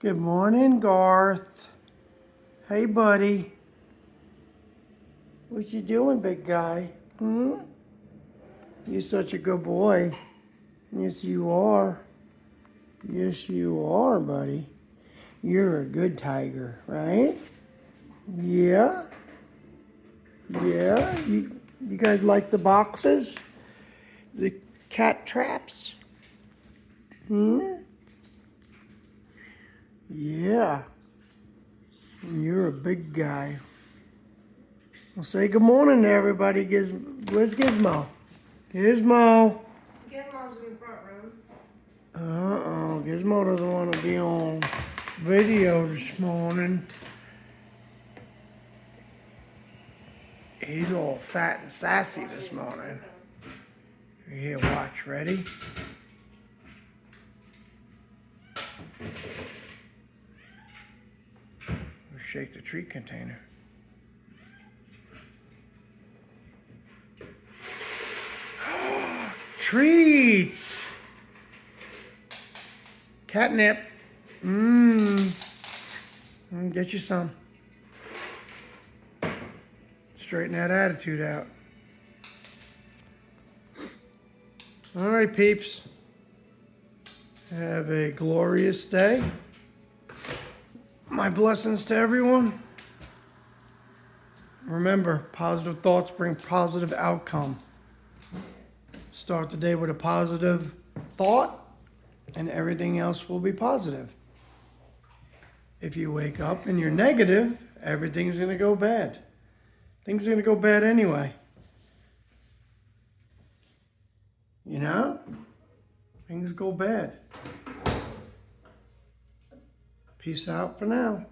Good morning, Garth. Hey, buddy. What you doing, big guy? You're such a good boy. Yes, you are. Yes, you are, buddy. You're a good tiger, right? Yeah? Yeah? You guys like the boxes? The cat traps? Yeah. You're a big guy. Well, say good morning to everybody. Where's Gizmo? Gizmo. Gizmo's in the front room. Uh-oh. Gizmo doesn't want to be on video this morning. He's all fat and sassy this morning. Here, watch. Ready? We'll shake the treat container. Treats! Catnip. Get you some. Straighten that attitude out. All right, peeps. Have a glorious day. My blessings to everyone. Remember, positive thoughts bring positive outcome. Start the day with a positive thought, and everything else will be positive. If you wake up and you're negative, everything's going to go bad. Things are going to go bad anyway. You know? Things go bad. Peace out for now.